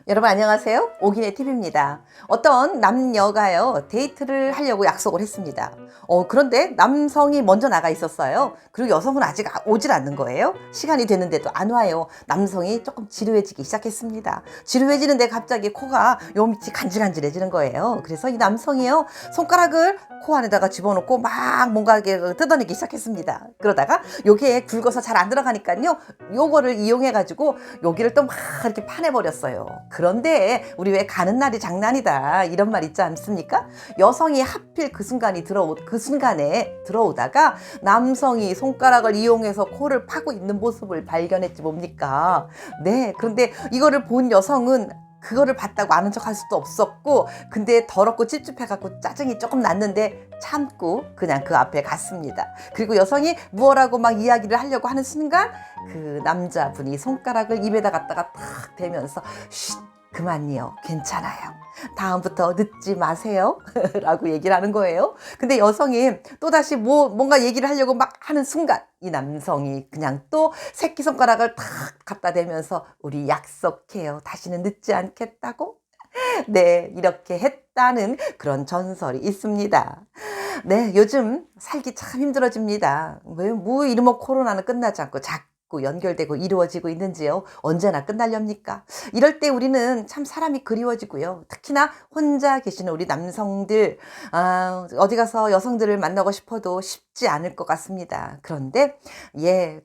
여러분 안녕하세요. 오기네 TV입니다. 어떤 남녀가요 데이트를 하려고 약속을 했습니다. 그런데 남성이 먼저 나가 있었어요. 그리고 여성은 아직 오질 않는 거예요. 시간이 됐는데도 안 와요. 남성이 조금 지루해지기 시작했습니다. 지루해지는데 갑자기 코가 요 밑이 간질간질해지는 거예요. 그래서 이 남성이요 손가락을 코 안에다가 집어넣고 막 뭔가 뜯어내기 시작했습니다. 그러다가 요게 굵어서 잘 안 들어가니까요 요거를 이용해 가지고 여기를 또 막 이렇게 파내버렸어요. 그런데 우리 왜 가는 날이 장난이다 이런 말 있지 않습니까? 여성이 하필 그 순간에 들어오다가 남성이 손가락을 이용해서 코를 파고 있는 모습을 발견했지 뭡니까? 네, 그런데 이거를 본 여성은 그거를 봤다고 아는 척 할 수도 없었고, 근데 더럽고 찝찝해갖고 짜증이 조금 났는데 참고 그냥 그 앞에 갔습니다. 그리고 여성이 무엇라고 막 이야기를 하려고 하는 순간 그 남자분이 손가락을 입에다 갖다가 탁 대면서 쉿, 그만요, 괜찮아요, 다음부터 늦지 마세요 라고 얘기를 하는 거예요. 근데 여성이 또다시 뭔가 얘기를 하려고 막 하는 순간 이 남성이 그냥 또 새끼손가락을 탁 갖다 대면서 우리 약속해요, 다시는 늦지 않겠다고. 네, 이렇게 했다는 그런 전설이 있습니다. 네, 요즘 살기 참 힘들어집니다. 왜 이러면 코로나는 끝나지 않고 자꾸 연결되고 이루어지고 있는지요. 언제나 끝날렵니까? 이럴 때 우리는 참 사람이 그리워지고요. 특히나 혼자 계시는 우리 남성들, 어디 가서 여성들을 만나고 싶어도 쉽지 않을 것 같습니다. 그런데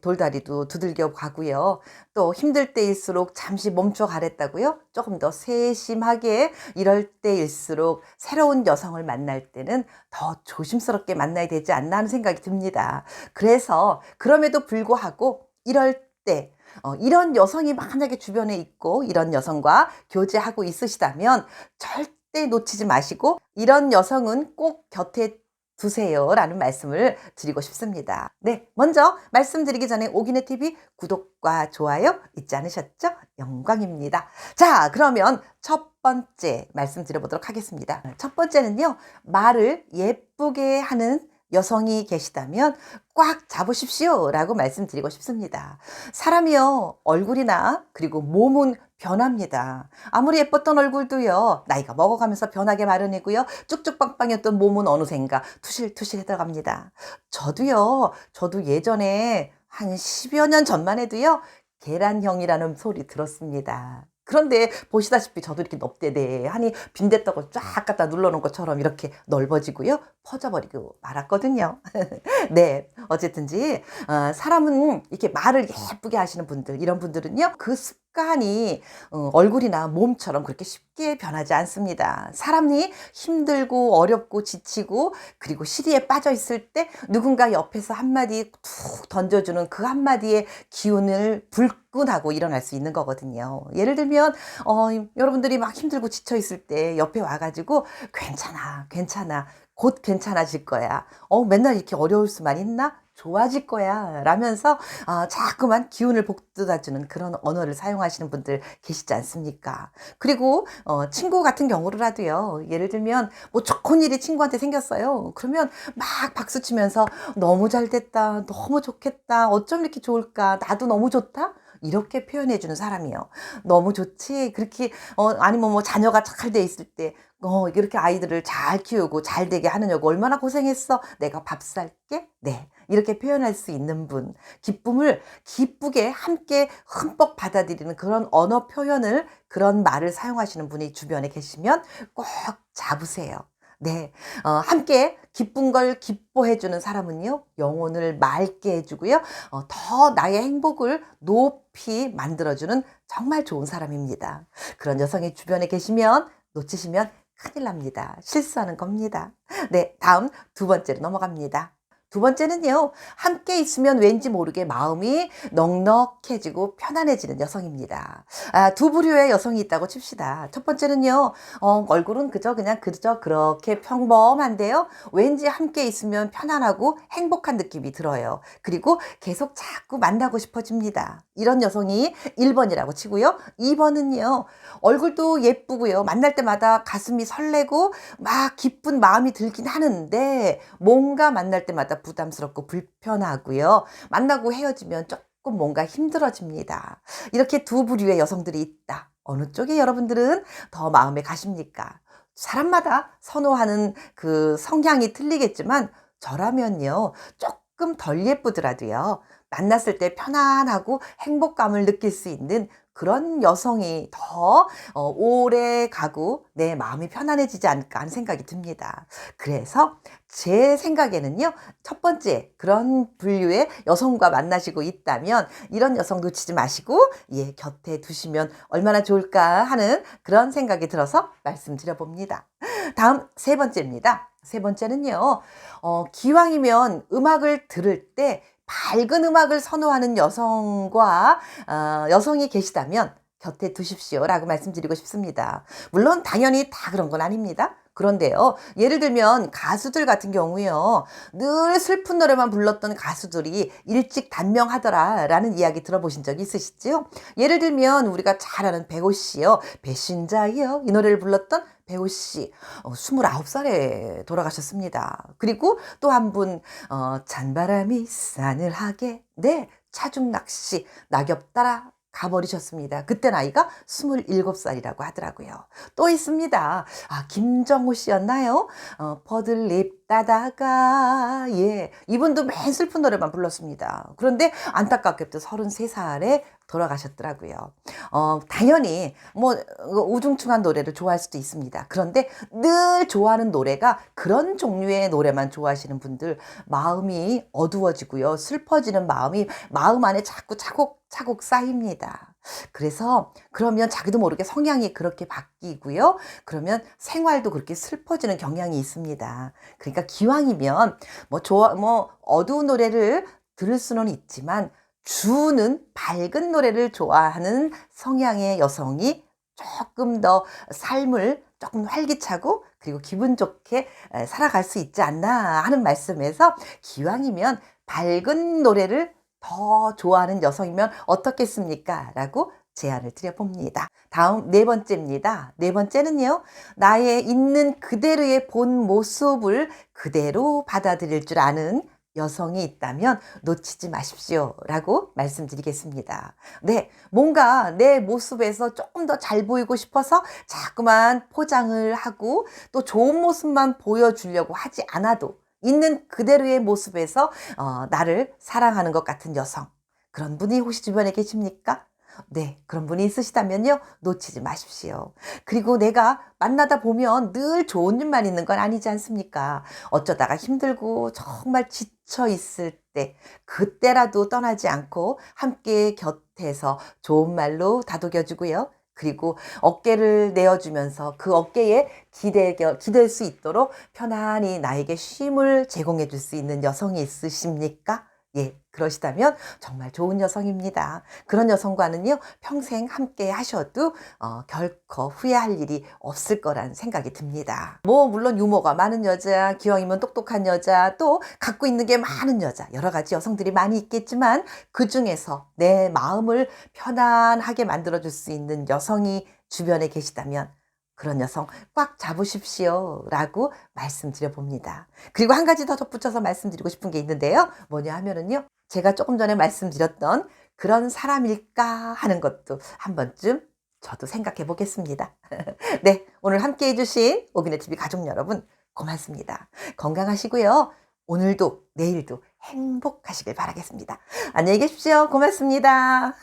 돌다리도 두들겨 가고요. 또 힘들 때일수록 잠시 멈춰 가랬다고요. 조금 더 세심하게 이럴 때일수록 새로운 여성을 만날 때는 더 조심스럽게 만나야 되지 않나 하는 생각이 듭니다. 그래서 그럼에도 불구하고 이럴 때 이런 여성이 만약에 주변에 있고 이런 여성과 교제하고 있으시다면 절대 놓치지 마시고 이런 여성은 꼭 곁에 두세요 라는 말씀을 드리고 싶습니다. 네, 먼저 말씀드리기 전에 오기네 TV 구독과 좋아요 잊지 않으셨죠? 영광입니다. 자, 그러면 첫 번째 말씀드려보도록 하겠습니다. 첫 번째는요, 말을 예쁘게 하는 여성이 계시다면 꽉 잡으십시오 라고 말씀드리고 싶습니다. 사람이요, 얼굴이나 그리고 몸은 변합니다. 아무리 예뻤던 얼굴도요, 나이가 먹어가면서 변하게 마련이고요, 쭉쭉빵빵이었던 몸은 어느샌가 투실투실 해들어갑니다. 저도 예전에 한 10여 년 전만 해도요, 계란형이라는 소리 들었습니다. 그런데 보시다시피 저도 이렇게 넙대대 하니 빈대떡을 쫙 갖다 눌러놓은 것처럼 이렇게 넓어지고요, 퍼져버리고 말았거든요. 네, 어쨌든지 사람은 이렇게 말을 예쁘게 하시는 분들, 이런 분들은요 그 습관이 얼굴이나 몸처럼 그렇게 쉽게 변하지 않습니다. 사람이 힘들고 어렵고 지치고 그리고 시리에 빠져 있을 때 누군가 옆에서 한마디 툭 던져주는 그 한마디의 기운을 불끈하고 일어날 수 있는 거거든요. 예를 들면 여러분들이 막 힘들고 지쳐 있을 때 옆에 와가지고 괜찮아, 곧 괜찮아질 거야. 맨날 이렇게 어려울 수만 있나? 좋아질 거야 라면서 자꾸만 기운을 북돋아주는 그런 언어를 사용하시는 분들 계시지 않습니까? 그리고 친구 같은 경우라도요, 예를 들면 뭐 좋은 일이 친구한테 생겼어요. 그러면 막 박수치면서 너무 잘 됐다, 너무 좋겠다, 어쩜 이렇게 좋을까, 나도 너무 좋다, 이렇게 표현해주는 사람이요. 너무 좋지. 그렇게 아니면 뭐 자녀가 잘 돼 있을 때 이렇게 아이들을 잘 키우고 잘 되게 하느냐고 얼마나 고생했어, 내가 밥 살게. 네, 이렇게 표현할 수 있는 분, 기쁨을 기쁘게 함께 흠뻑 받아들이는 그런 언어 표현을, 그런 말을 사용하시는 분이 주변에 계시면 꼭 잡으세요. 네, 함께 기쁜 걸 기뻐해주는 사람은요, 영혼을 맑게 해주고요, 더 나의 행복을 높이 만들어주는 정말 좋은 사람입니다. 그런 여성이 주변에 계시면 놓치시면 큰일 납니다. 실수하는 겁니다. 네, 다음 두 번째로 넘어갑니다. 두 번째는요, 함께 있으면 왠지 모르게 마음이 넉넉해지고 편안해지는 여성입니다. 두 부류의 여성이 있다고 칩시다. 첫 번째는요, 얼굴은 그저 그렇게 평범한데요, 왠지 함께 있으면 편안하고 행복한 느낌이 들어요. 그리고 계속 자꾸 만나고 싶어집니다. 이런 여성이 1번이라고 치고요. 2번은요, 얼굴도 예쁘고요, 만날 때마다 가슴이 설레고 막 기쁜 마음이 들긴 하는데 뭔가 만날 때마다 부담스럽고 불편하고요, 만나고 헤어지면 조금 뭔가 힘들어집니다. 이렇게 두 부류의 여성들이 있다. 어느 쪽에 여러분들은 더 마음에 가십니까? 사람마다 선호하는 그 성향이 틀리겠지만 저라면요. 조금 덜 예쁘더라도요. 만났을 때 편안하고 행복감을 느낄 수 있는 그런 여성이 더 오래 가고 내 마음이 편안해지지 않을까 하는 생각이 듭니다. 그래서 제 생각에는요. 첫 번째 그런 분류의 여성과 만나시고 있다면 이런 여성 놓치지 마시고 예 곁에 두시면 얼마나 좋을까 하는 그런 생각이 들어서 말씀드려 봅니다. 다음 세 번째입니다. 세 번째는요. 기왕이면 음악을 들을 때 밝은 음악을 선호하는 여성과 여성이 계시다면 곁에 두십시오라고 말씀드리고 싶습니다. 물론 당연히 다 그런 건 아닙니다. 그런데요. 예를 들면 가수들 같은 경우요. 늘 슬픈 노래만 불렀던 가수들이 일찍 단명하더라라는 이야기 들어보신 적 있으시죠? 예를 들면 우리가 잘 아는 배우 씨요. 배신자요. 이 노래를 불렀던 배우 씨. 29살에 돌아가셨습니다. 그리고 또 한 분, 찬바람이 싸늘하게, 네, 차중락 씨, 낙엽 따라 가버리셨습니다. 그때 나이가 27살이라고 하더라고요. 또 있습니다. 김정호 씨였나요? 버들립 따다가, 예. 이분도 맨 슬픈 노래만 불렀습니다. 그런데 안타깝게도 33살에 돌아가셨더라고요. 당연히 뭐 우중충한 노래를 좋아할 수도 있습니다. 그런데 늘 좋아하는 노래가 그런 종류의 노래만 좋아하시는 분들 마음이 어두워지고요. 슬퍼지는 마음이 마음 안에 자꾸 차곡차곡 쌓입니다. 그래서 그러면 자기도 모르게 성향이 그렇게 바뀌고요. 그러면 생활도 그렇게 슬퍼지는 경향이 있습니다. 그러니까 기왕이면 뭐 어두운 노래를 들을 수는 있지만 주는 밝은 노래를 좋아하는 성향의 여성이 조금 더 삶을 조금 활기차고 그리고 기분 좋게 살아갈 수 있지 않나 하는 말씀에서 기왕이면 밝은 노래를 더 좋아하는 여성이면 어떻겠습니까? 라고 제안을 드려봅니다. 다음 네 번째입니다. 네 번째는요. 나의 있는 그대로의 본 모습을 그대로 받아들일 줄 아는 여성이 있다면 놓치지 마십시오. 라고 말씀드리겠습니다. 네, 뭔가 내 모습에서 조금 더 잘 보이고 싶어서 자꾸만 포장을 하고 또 좋은 모습만 보여주려고 하지 않아도 있는 그대로의 모습에서 나를 사랑하는 것 같은 여성. 그런 분이 혹시 주변에 계십니까? 네, 그런 분이 있으시다면요, 놓치지 마십시오. 그리고 내가 만나다 보면 늘 좋은 일만 있는 건 아니지 않습니까? 어쩌다가 힘들고 정말 지쳐 있을 때, 그때라도 떠나지 않고 함께 곁에서 좋은 말로 다독여주고요. 그리고 어깨를 내어주면서 그 어깨에 기댈 수 있도록 편안히 나에게 쉼을 제공해 줄 수 있는 여성이 있으십니까? 예, 그러시다면 정말 좋은 여성입니다. 그런 여성과는요, 평생 함께 하셔도 결코 후회할 일이 없을 거란 생각이 듭니다. 물론 유머가 많은 여자, 기왕이면 똑똑한 여자, 또 갖고 있는 게 많은 여자, 여러 가지 여성들이 많이 있겠지만 그 중에서 내 마음을 편안하게 만들어줄 수 있는 여성이 주변에 계시다면 그런 여성 꽉 잡으십시오 라고 말씀드려 봅니다. 그리고 한 가지 더 덧붙여서 말씀드리고 싶은 게 있는데요. 뭐냐 하면은요. 제가 조금 전에 말씀드렸던 그런 사람일까 하는 것도 한 번쯤 저도 생각해 보겠습니다. 네, 오늘 함께 해주신 오기네 TV 가족 여러분 고맙습니다. 건강하시고요. 오늘도 내일도 행복하시길 바라겠습니다. 안녕히 계십시오. 고맙습니다.